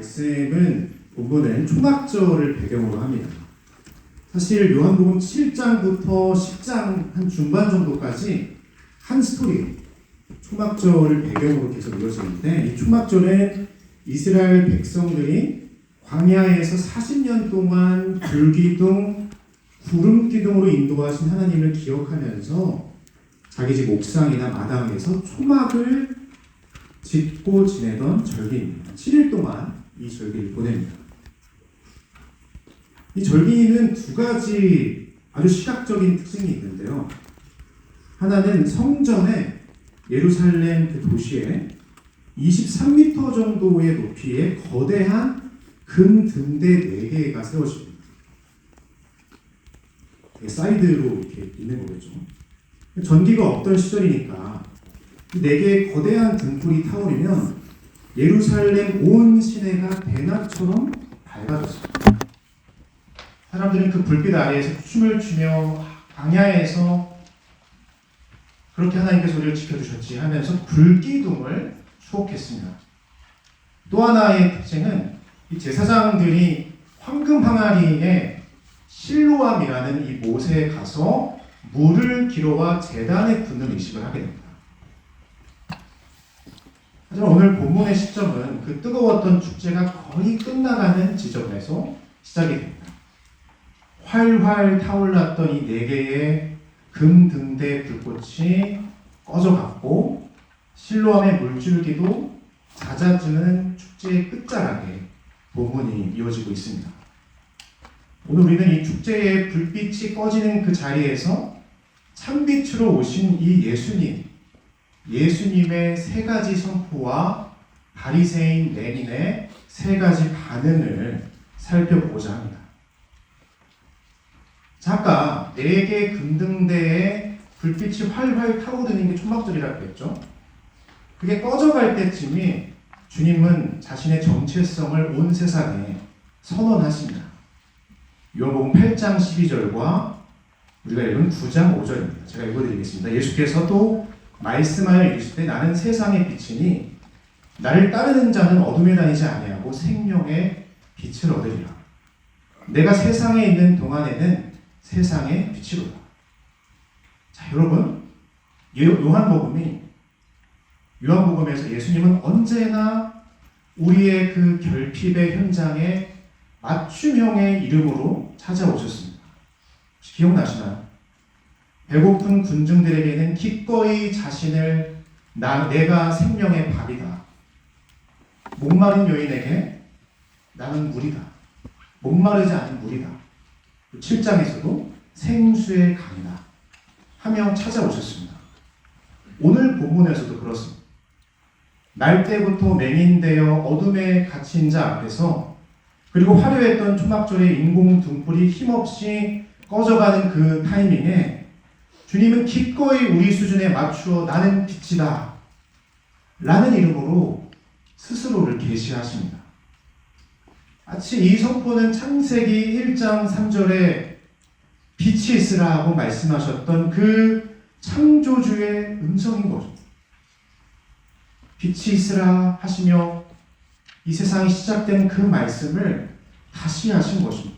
말씀은 본문은 초막절을 배경으로 합니다. 사실 요한복음 7장부터 10장 한 중반 정도까지 한 스토리, 초막절을 배경으로 계속 이어지는데, 이 초막절은 이스라엘 백성들이 광야에서 40년 동안 불기둥, 구름기둥으로 인도하신 하나님을 기억하면서 자기 집 옥상이나 마당에서 초막을 짓고 지내던 절기입니다. 7일 동안 이 절기를 보냅니다. 이 절기는 두 가지 아주 시각적인 특징이 있는데요. 하나는 성전에, 예루살렘 그 도시에 23m 정도의 높이의 거대한 금 등대 4개가 세워집니다. 사이드로 이렇게 있는 거겠죠. 전기가 없던 시절이니까 4개의 거대한 등불이 타오르면 예루살렘 온 시내가 대낮처럼 밝아졌습니다. 사람들은 그 불빛 아래에서 춤을 추며 광야에서 그렇게 하나님께서 우리를 지켜주셨지 하면서 불기둥을 추억했습니다. 또 하나의 특징은 이 제사장들이 황금 항아리에 실로암이라는 이 못에 가서 물을 길어와 제단에 붓는 의식을 하게 됩니다. 하지만 오늘 본문의 시점은 그 뜨거웠던 축제가 거의 끝나가는 지점에서 시작이 됩니다. 활활 타올랐던 이 4개의 금 등대 불꽃이 꺼져갔고 실로암의 물줄기도 잦아드는 축제의 끝자락에 본문이 이어지고 있습니다. 오늘 우리는 이 축제의 불빛이 꺼지는 그 자리에서 참빛으로 오신 이 예수님의 3가지 선포와 바리새인 레인의 3가지 반응을 살펴보고자 합니다. 아까 4개 금등대에 불빛이 활활 타오르는 게 초막절이라고 했죠. 그게 꺼져갈 때쯤이 주님은 자신의 정체성을 온 세상에 선언하십니다. 요한복음 8장 12절과 우리가 읽은 9장 5절입니다. 제가 읽어드리겠습니다. 예수께서도 말씀하여 이르시되 나는 세상의 빛이니 나를 따르는 자는 어둠에 다니지 아니하고 생명의 빛을 얻으리라. 내가 세상에 있는 동안에는 세상의 빛이로다. 자, 여러분, 요한복음에서 예수님은 언제나 우리의 그 결핍의 현장에 맞춤형의 이름으로 찾아오셨습니다. 혹시 기억나시나요? 배고픈 군중들에게는 기꺼이 자신을 내가 생명의 밥이다. 목마른 여인에게 나는 물이다. 목마르지 않은 물이다. 7장에서도 생수의 강이다 하며 찾아오셨습니다. 오늘 본문에서도 그렇습니다. 날 때부터 맹인되어 어둠에 갇힌 자 앞에서 그리고 화려했던 초막절의 인공 등불이 힘없이 꺼져가는 그 타이밍에 주님은 기꺼이 우리 수준에 맞추어 나는 빛이다 라는 이름으로 스스로를 계시하십니다. 마치 이 선포는 창세기 1장 3절에 빛이 있으라고 말씀하셨던 그 창조주의 음성인 거죠. 빛이 있으라 하시며 이 세상이 시작된 그 말씀을 다시 하신 것입니다.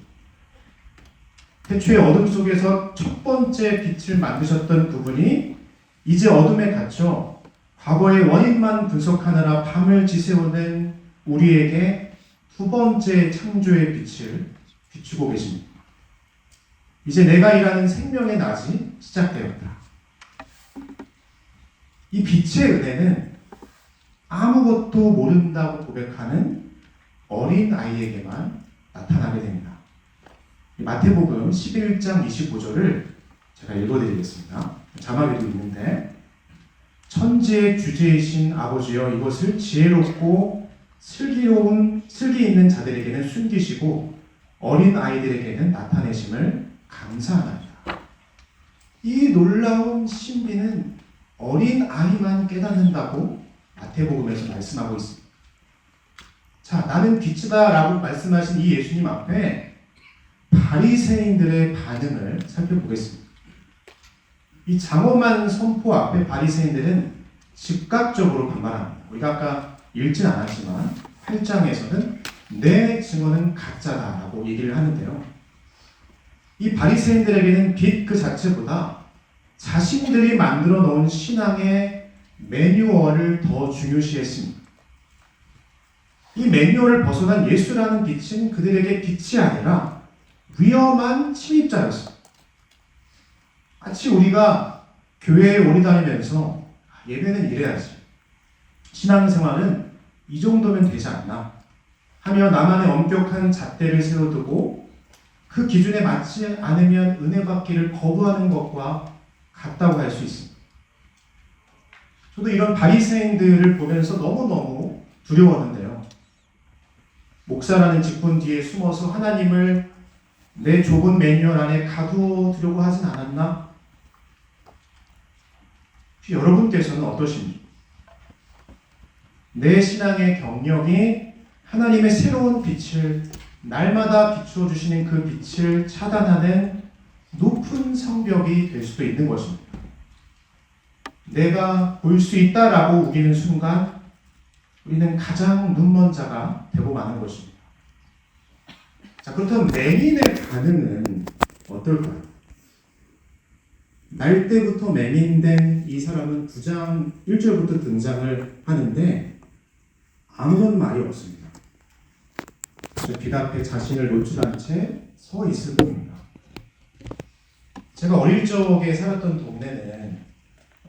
태초의 어둠 속에서 첫 번째 빛을 만드셨던 그분이 이제 어둠에 갇혀 과거의 원인만 분석하느라 밤을 지새우는 우리에게 2번째 창조의 빛을 비추고 계십니다. 이제 내가 일하는 생명의 낮이 시작되었다. 이 빛의 은혜는 아무것도 모른다고 고백하는 어린 아이에게만 나타나게 됩니다. 마태복음 11장 25절을 제가 읽어드리겠습니다. 자막에도 있는데 천지의 주제이신 아버지여 이것을 지혜롭고 슬기 있는 자들에게는 숨기시고 어린 아이들에게는 나타내심을 감사하나이다. 이 놀라운 신비는 어린 아이만 깨닫는다고 마태복음에서 말씀하고 있습니다. 자, 나는 빛이다 라고 말씀하신 이 예수님 앞에 바리새인들의 반응을 살펴보겠습니다. 이 장엄한 선포 앞에 바리새인들은 즉각적으로 반발합니다. 우리가 아까 읽진 않았지만 8장에서는 내 증언은 가짜다라고 얘기를 하는데요. 이 바리새인들에게는 빛 그 자체보다 자신들이 만들어 놓은 신앙의 매뉴얼을 더 중요시했습니다. 이 매뉴얼을 벗어난 예수라는 빛은 그들에게 빛이 아니라 위험한 침입자였습니다. 마치 우리가 교회에 오래 다니면서 예배는 이래야지, 신앙생활은 이 정도면 되지 않나 하며 나만의 엄격한 잣대를 세워두고 그 기준에 맞지 않으면 은혜 받기를 거부하는 것과 같다고 할 수 있습니다. 저도 이런 바리새인들을 보면서 너무너무 두려웠는데요. 목사라는 직분 뒤에 숨어서 하나님을 내 좁은 매뉴얼 안에 가두려고 하진 않았나? 혹시 여러분께서는 어떠십니까? 내 신앙의 경력이 하나님의 새로운 빛을 날마다 비추어 주시는 그 빛을 차단하는 높은 성벽이 될 수도 있는 것입니다. 내가 볼 수 있다라고 우기는 순간 우리는 가장 눈먼 자가 되고 마는 것입니다. 자, 그렇다면 맹인의 반응은 어떨까요? 날 때부터 맹인된 이 사람은 9장 1절부터 등장을 하는데 아무런 말이 없습니다. 빛 앞에 자신을 노출한 채 서 있을 겁니다. 제가 어릴 적에 살았던 동네는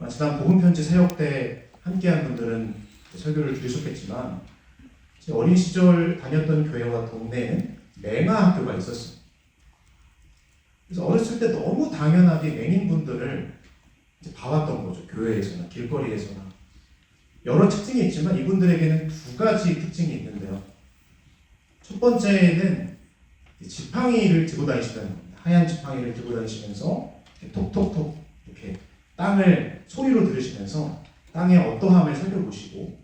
지난 복음편지 사역 때 함께한 분들은 설교를 들으셨겠지만 제 어린 시절 다녔던 교회와 동네에는 맹아학교가 있었어요. 그래서 어렸을 때 너무 당연하게 맹인분들을 이제 봐왔던 거죠. 교회에서나 길거리에서나. 여러 특징이 있지만 이분들에게는 두 가지 특징이 있는데요. 첫 번째는 지팡이를 들고 다니시다는 겁니다. 하얀 지팡이를 들고 다니시면서 톡톡톡 이렇게 땅을 소리로 들으시면서 땅의 어떠함을 살펴보시고,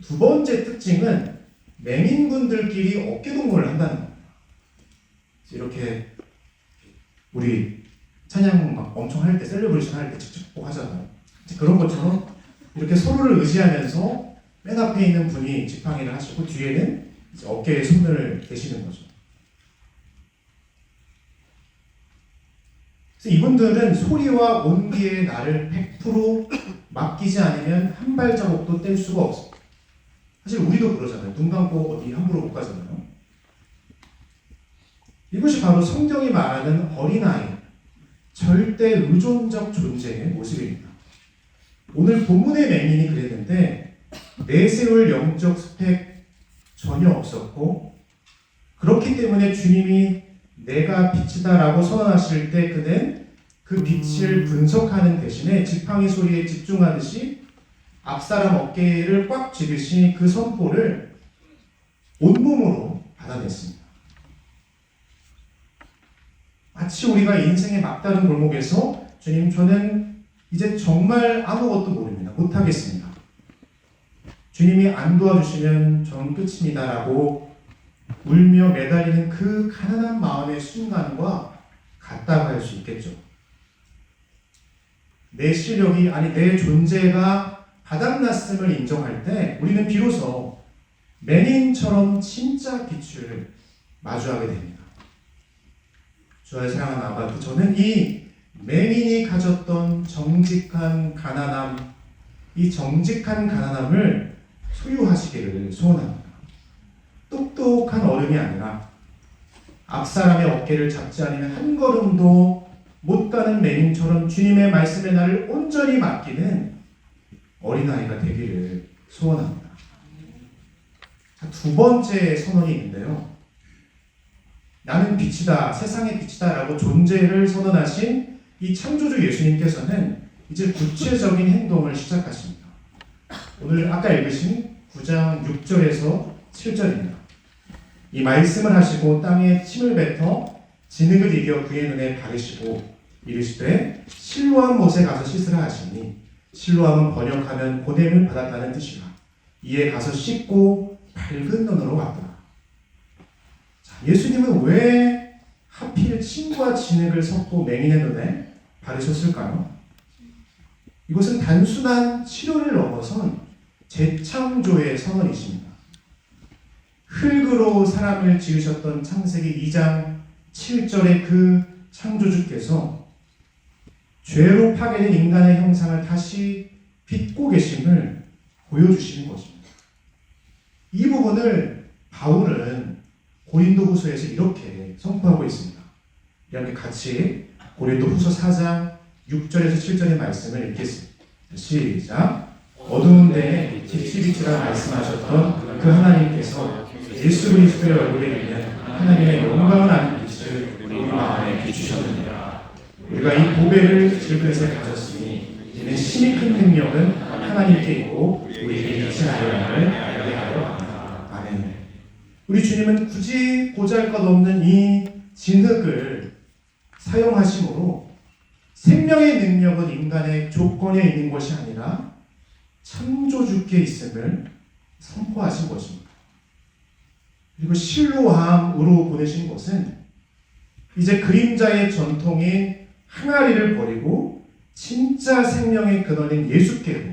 두 번째 특징은 맹인분들끼리 어깨동무를 한다는 겁니다. 이렇게 우리 찬양 막 엄청 할 때, 셀레브레이션 할 때 직접 꼭 하잖아요. 그런 것처럼 이렇게 서로를 의지하면서 맨 앞에 있는 분이 지팡이를 하시고 뒤에는 이제 어깨에 손을 대시는 거죠. 그래서 이분들은 소리와 온기에 나를 100% 맡기지 않으면 한 발자국도 뗄 수가 없어요. 사실 우리도 그러잖아요. 눈 감고 어디 함부로 못 가잖아요. 이것이 바로 성경이 말하는 어린아이, 절대 의존적 존재의 모습입니다. 오늘 본문의 맹인이 그랬는데 내세울 영적 스펙 전혀 없었고, 그렇기 때문에 주님이 내가 빛이다 라고 선언하실 때 그는 그 빛을 분석하는 대신에 지팡이 소리에 집중하듯이 앞사람 어깨를 꽉 쥐듯이 그 선포를 온몸으로 받아냈습니다. 마치 우리가 인생의 막다른 골목에서 주님, 저는 이제 정말 아무것도 모릅니다. 못하겠습니다. 주님이 안 도와주시면 저는 끝입니다 라고 울며 매달리는 그 가난한 마음의 순간과 같다고 할 수 있겠죠. 내 실력이, 아니 내 존재가 바닥났음을 인정할 때 우리는 비로소 맹인처럼 진짜 빛을 마주하게 됩니다. 주의 사랑하는 아버지, 저는 이 맹인이 가졌던 정직한 가난함, 이 정직한 가난함을 소유하시기를 소원합니다. 똑똑한 어른이 아니라 앞사람의 어깨를 잡지 않으면 한 걸음도 못 가는 맹인처럼 주님의 말씀에 나를 온전히 맡기는 어린아이가 되기를 소원합니다. 자, 두 번째 선언이 있는데요. 나는 빛이다, 세상의 빛이다 라고 존재를 선언하신 이 창조주 예수님께서는 이제 구체적인 행동을 시작하십니다. 오늘 아까 읽으신 9장 6절에서 7절입니다. 이 말씀을 하시고 땅에 침을 뱉어 진흙을 이겨 그의 눈에 바르시고 이르시되 실로암 못에 가서 씻으라 하시니, 실로암은 번역하면 보냄을 받았다는 뜻이라. 이에 가서 씻고 밝은 눈으로 왔더라. 자, 예수님은 왜 하필 침과 진흙을 섞고 맹인의 눈에 바르셨을까요? 이것은 단순한 치료를 넘어선 재창조의 선언이십니다. 흙으로 사람을 지으셨던 창세기 2장 7절의 그 창조주께서 죄로 파괴된 인간의 형상을 다시 빚고 계심을 보여주시는 것입니다. 이 부분을 바울은 고린도후서에서 이렇게 선포하고 있습니다. 이렇게 같이 고린도후서 4장 6절에서 7절의 말씀을 읽겠습니다. 시작. 어두운 데에 빛이 비치라 말씀하셨던 그 하나님께서 예수 그리스도의 얼굴에 있는 하나님의 영광을 아는 빛을 우리 마음에 비추셨느니라. 우리가 이 보배를 질그릇에 가졌으니 이는 심히 큰 능력은 하나님께 있고 우리에게 빛이 아니라를 알게 하려 합니다. 아멘. 우리 주님은 굳이 보잘것없는 이 진흙을 사용하심으로 생명의 능력은 인간의 조건에 있는 것이 아니라 창조주께 있음을 선포하신 것입니다. 그리고 실로암으로 보내신 것은 이제 그림자의 전통인 항아리를 버리고 진짜 생명의 근원인 예수께로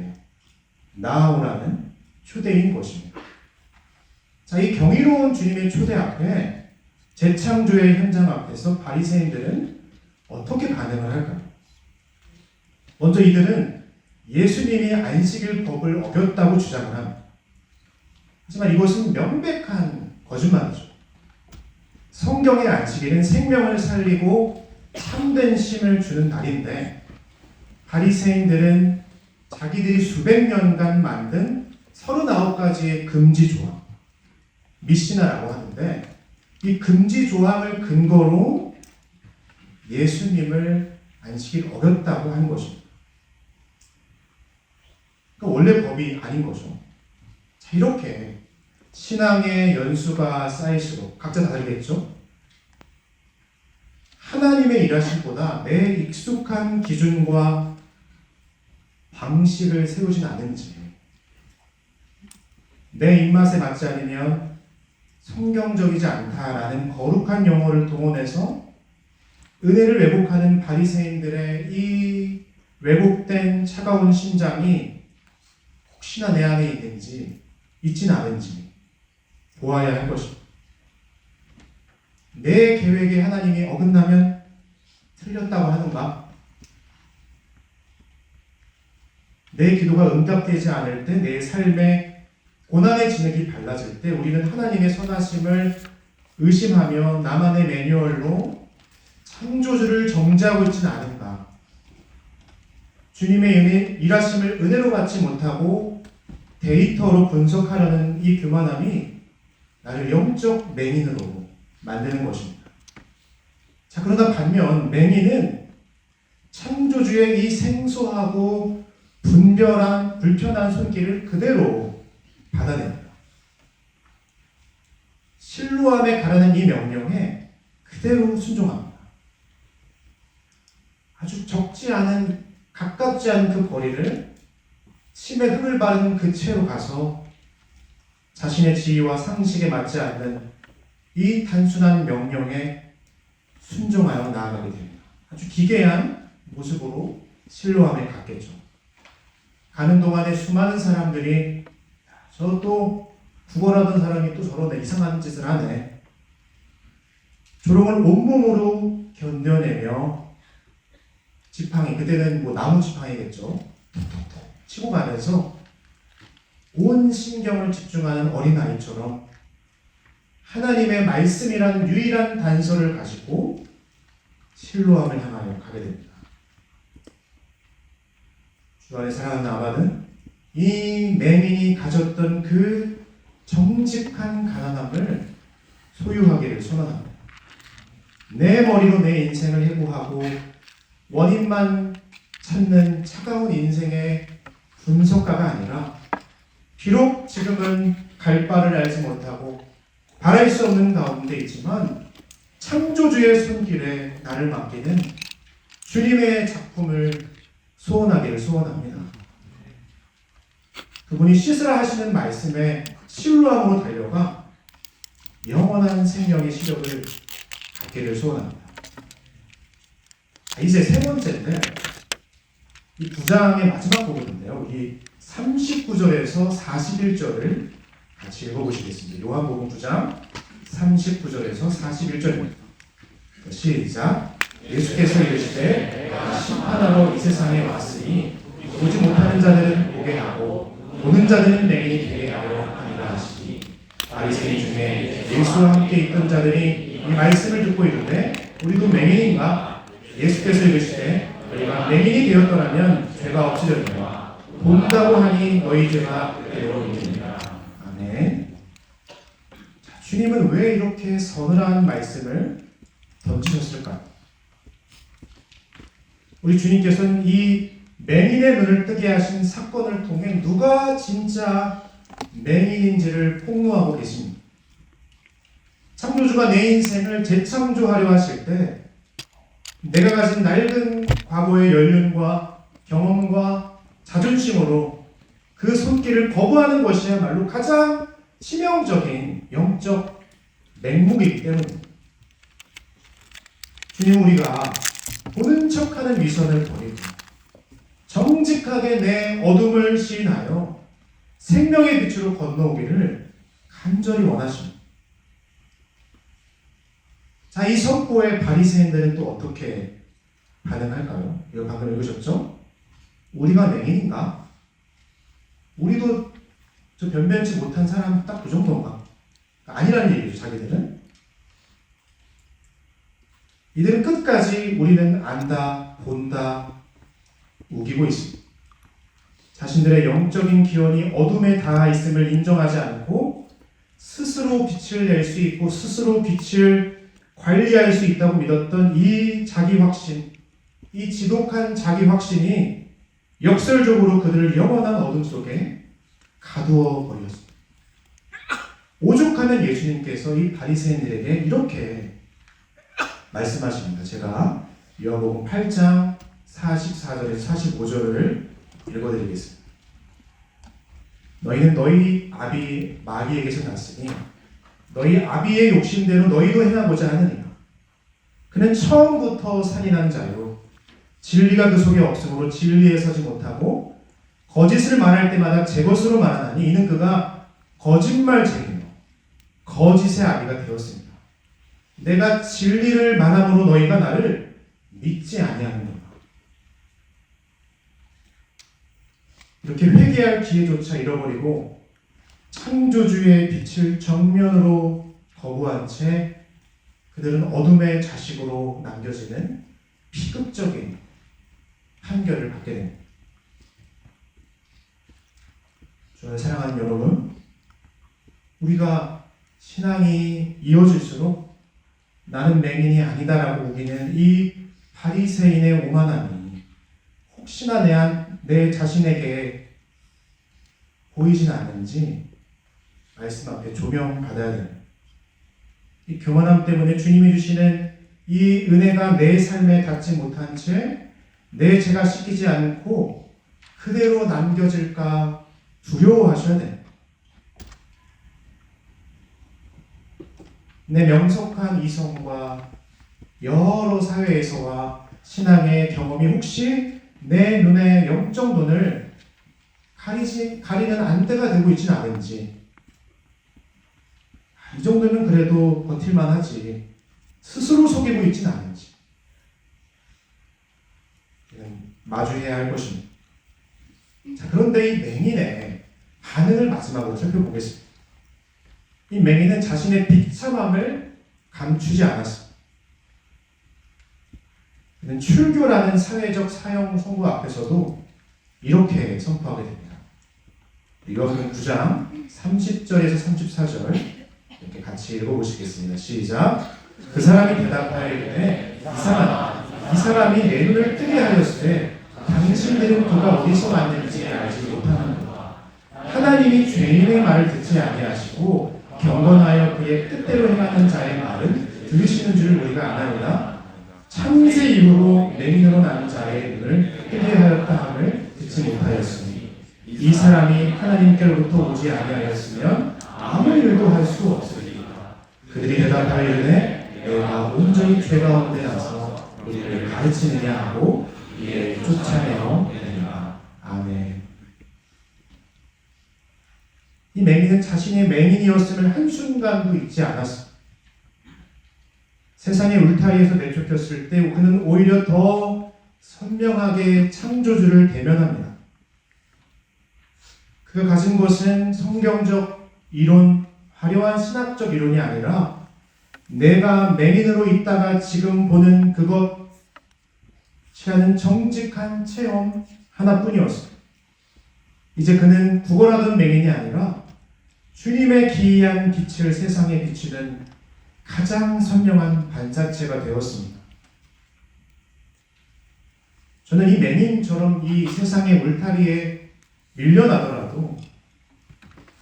나아오라는 초대인 것입니다. 자, 이 경이로운 주님의 초대 앞에 재창조의 현장 앞에서 바리새인들은 어떻게 반응을 할까요? 먼저 이들은 예수님이 안식일 법을 어겼다고 주장을 합니다. 하지만 이것은 명백한 거짓말이죠. 성경의 안식일은 생명을 살리고 참된 쉼을 주는 날인데 바리새인들은 자기들이 수백 년간 만든 39가지의 금지 조항, 미시나라고 하는데 이 금지 조항을 근거로 예수님을 안식일 어겼다고 하는 것입니다. 그러니까 원래 법이 아닌 거죠. 자, 이렇게 신앙의 연수가 쌓일수록 각자 다르겠죠? 하나님의 일하심보다 내 익숙한 기준과 방식을 세우진 않은지, 내 입맛에 맞지 않으면 성경적이지 않다라는 거룩한 용어를 동원해서 은혜를 왜곡하는 바리새인들의 이 왜곡된 차가운 심장이 혹시나 내 안에 있는지 있진 않은지 보아야 할 것입니다. 내 계획에 하나님이 어긋나면 틀렸다고 하는가? 내 기도가 응답되지 않을 때, 내 삶에 고난의 진흙이 발라질 때 우리는 하나님의 선하심을 의심하며 나만의 매뉴얼로 창조주를 정죄하고 있지는 않은가? 주님의 은혜, 일하심을 은혜로 받지 못하고 데이터로 분석하려는 이 교만함이 나를 영적 맹인으로 만드는 것입니다. 자, 그러나 반면 맹인은 창조주의 이 생소하고 분별한 불편한 손길을 그대로 받아냅니다. 실로암에 가라는 이 명령에 그대로 순종합니다. 아주 적지 않은, 가깝지 않은 그 거리를 침에 흙을 바른 그 채로 가서 자신의 지위와 상식에 맞지 않는 이 단순한 명령에 순종하여 나아가게 됩니다. 아주 기괴한 모습으로 실로암에 갔겠죠. 가는 동안에 수많은 사람들이 저 또 구걸하던 사람이 또 저런 이상한 짓을 하네. 조롱을 온몸으로 견뎌내며 지팡이, 그때는 뭐 나무 지팡이겠죠. 톡톡톡 치고 가면서 온 신경을 집중하는 어린아이처럼 하나님의 말씀이라는 유일한 단서를 가지고 실로암을 향하여 가게 됩니다. 주 안에 사랑하는 아바는 이 맹인이 가졌던 그 정직한 가난함을 소유하기를 소원합니다. 내 머리로 내 인생을 해고하고 원인만 찾는 차가운 인생의 분석가가 아니라 비록 지금은 갈 바를 알지 못하고 바랄 수 없는 가운데 있지만 창조주의 손길에 나를 맡기는 주님의 작품을 소원하기를 소원합니다. 그분이 씻으라 하시는 말씀에 실로암으로 달려가 영원한 생명의 시력을 갖기를 소원합니다. 자, 이제 세 번째인데 이 9장의 마지막 부분인데요. 이 39절에서 41절을 같이 읽어보시겠습니다. 요한복음 9장 39절에서 41절입니다. 시작. 예수께서 이르시되 내가 심판하러 이 세상에 왔으니 보지 못하는 자들은 보게 하고 보는 자들은 맹인이 되게 하려 함이라 하시니 바리새인 중에 예수와 함께 있던 자들이 이 말씀을 듣고 이르되 우리도 맹인인가? 예수께서 이르시되 너희가 맹인이 되었더라면 죄가 없으려니와 본다고 하니 너희 죄가 그대로 있느니라. 아멘. 자, 주님은 왜 이렇게 서늘한 말씀을 던지셨을까요? 우리 주님께서는 이 맹인의 눈을 뜨게 하신 사건을 통해 누가 진짜 맹인인지를 폭로하고 계십니다. 창조주가 내 인생을 재창조하려 하실 때 내가 가진 낡은 과거의 연륜과 경험과 자존심으로 그 손길을 거부하는 것이야말로 가장 치명적인 영적 맹목이기 때문입니다. 주님, 우리가 보는 척하는 위선을 버리고 정직하게 내 어둠을 시인하여 생명의 빛으로 건너오기를 간절히 원하십니다. 자, 이 선포에 바리새인들은 또 어떻게 반응할까요? 이거 방금 읽으셨죠? 우리가 맹인인가? 우리도 저 변변치 못한 사람 딱 그 정도인가? 아니라는 얘기죠, 자기들은. 이들은 끝까지 우리는 안다, 본다, 우기고 있습니다. 자신들의 영적인 기원이 어둠에 닿아 있음을 인정하지 않고 스스로 빛을 낼 수 있고 스스로 빛을 관리할 수 있다고 믿었던 이 자기 확신, 이 지독한 자기 확신이 역설적으로 그들을 영원한 어둠 속에 가두어 버렸습니다. 오죽하면 예수님께서 이 바리새인들에게 이렇게 말씀하십니다. 제가 요한복음 8장 44절에서 45절을 읽어드리겠습니다. 너희는 너희 아비 마귀에게서 났으니 너희 아비의 욕심대로 너희도 행하고자 하느니라. 그는 처음부터 살인한 자요 진리가 그 속에 없으므로 진리에 서지 못하고 거짓을 말할 때마다 제 것으로 말하나니 이는 그가 거짓말쟁이요 거짓의 아비가 되었습니다. 내가 진리를 말함으로 너희가 나를 믿지 아니하느니라. 이렇게 회개할 기회조차 잃어버리고 창조주의 빛을 정면으로 거부한 채 그들은 어둠의 자식으로 남겨지는 비극적인 판결을 받게 됩니다. 저는 사랑하는 여러분, 우리가 신앙이 이어질수록 나는 맹인이 아니다라고 우기는 이 바리새인의 오만함이 혹시나 내 자신에게 보이진 않는지 말씀 앞에 조명받아야 됩니다. 이 교만함 때문에 주님이 주시는 이 은혜가 내 삶에 닿지 못한 채 내 죄가 씻기지 않고 그대로 남겨질까 두려워하셔야 됩니다. 내 명석한 이성과 여러 사회에서와 신앙의 경험이 혹시 내 눈의 영적 눈을 가리는 안대가 되고 있지는 않은지, 이 정도면 그래도 버틸만 하지 스스로 속이고 있지는 않은지 마주해야 할 것입니다. 자, 그런데 이 맹인의 반응을 마지막으로 살펴보겠습니다. 이 맹인은 자신의 비참함을 감추지 않았습니다. 그는 출교라는 사회적 사형 선고 앞에서도 이렇게 선포하게 됩니다. 요한복음 9장 30절에서 34절 이렇게 같이 읽어보시겠습니다. 시작. 그 사람이 대답하여 이르되 이 사람이 내 눈을 뜨게 하였으되 당신들은 그가 어디서 왔는지 알지 못하는도다. 하나님이 죄인의 말을 듣지 아니하시고 경건하여 그의 뜻대로 행하는 자의 말은 들으시는 줄 우리가 아나이다. 창세 이후로 맹인으로 난 자의 눈을 뜨게 하였다 함을 듣지 못하였으니 이 사람이 하나님께로부터 오지 아니하였으면 아무 일도 할 수 없으리이다. 그들이 대답하여 이르되 내가 온전히 죄 가운데 나서 우리를 가르치느냐 하고 이에 쫓아내어 내니라. 아멘. 이 이 맹인은 자신의 맹인이었음을 한순간도 잊지 않았습니다. 세상의 울타리에서 내쫓겼을 때 그는 오히려 더 선명하게 창조주를 대면합니다. 그가 가진 것은 성경적 이론, 화려한 신학적 이론이 아니라 내가 맹인으로 있다가 지금 보는 그것이라는 정직한 체험 하나뿐이었습니다. 이제 그는 구걸하던 맹인이 아니라 주님의 기이한 빛을 세상에 비추는 가장 선명한 반사체가 되었습니다. 저는 이 맹인처럼 이 세상의 울타리에 밀려나더라도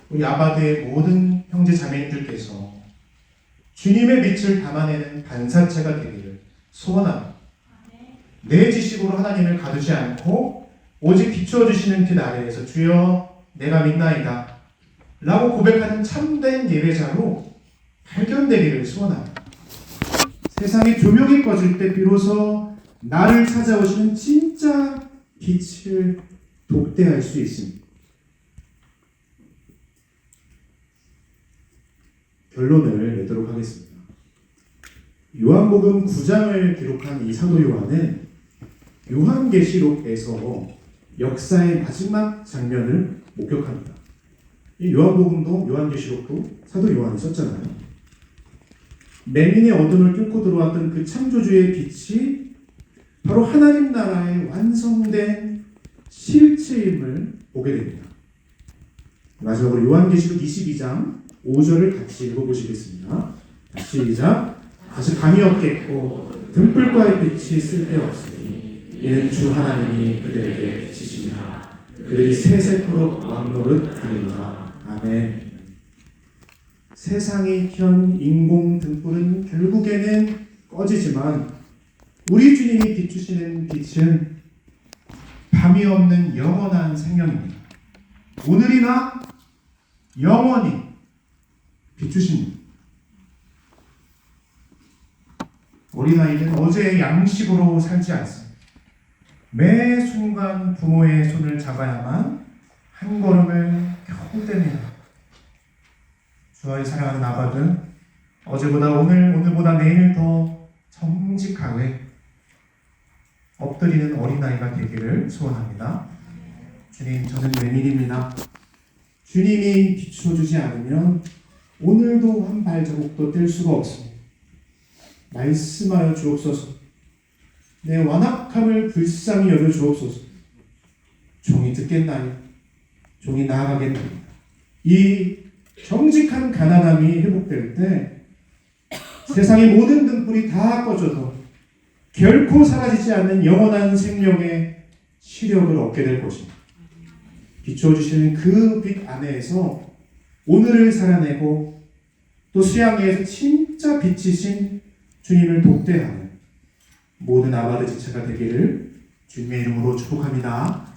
우리 아바드의 모든 형제 자매님들께서 주님의 빛을 담아내는 반사체가 되기를 소원합니다. 내 지식으로 하나님을 가두지 않고 오직 비추어주시는 빛 아래에서 주여 내가 믿나이다 라고 고백하는 참된 예배자로 발견되기를 소원합니다. 세상의 조명이 꺼질 때 비로소 나를 찾아오시는 진짜 빛을 독대할 수 있습니다. 결론을 내도록 하겠습니다. 요한복음 9장을 기록한 이 사도 요한은 요한계시록에서 역사의 마지막 장면을 목격합니다. 이 요한복음도 요한계시록도 사도 요한이 썼잖아요. 맹인의 어둠을 뚫고 들어왔던 그 창조주의 빛이 바로 하나님 나라의 완성된 실체임을 보게 됩니다. 마지막으로 요한계시록 22장 5절을 같이 읽어보시겠습니다. 시작. 다시 밤이 없겠고 등불과의 빛이 쓸데없으니 이는 주 하나님이 그들에게 비치시니라. 그들이 세세토록 왕노릇 하리라. 아멘. 세상이 켠 인공 등불은 결국에는 꺼지지만 우리 주님이 비추시는 빛은 밤이 없는 영원한 생명입니다. 오늘이나 영원히 비추십니다. 어린아이는 어제의 양식으로 살지 않습니다. 매 순간 부모의 손을 잡아야만 한 걸음을 겨우 뗍니다. 주와의 사랑하는 아바든 어제보다 오늘보다 내일 더 정직하게 엎드리는 어린아이가 되기를 소원합니다. 주님, 저는 맹인입니다. 주님이 비춰주지 않으면 오늘도 한 발자국도 뗄 수가 없습니다. 말씀하여 주옵소서. 내 완악함을 불쌍히 여겨 주옵소서. 종이 듣겠나요? 종이 나아가겠나요? 이 정직한 가난함이 회복될 때 세상의 모든 등불이 다 꺼져도 결코 사라지지 않는 영원한 생명의 시력을 얻게 될 것입니다. 비춰주시는 그 빛 안에서 오늘을 살아내고 또 수양회에서 진짜 빛이신 주님을 독대하는 모든 아바드 지체가 되기를 주님의 이름으로 축복합니다.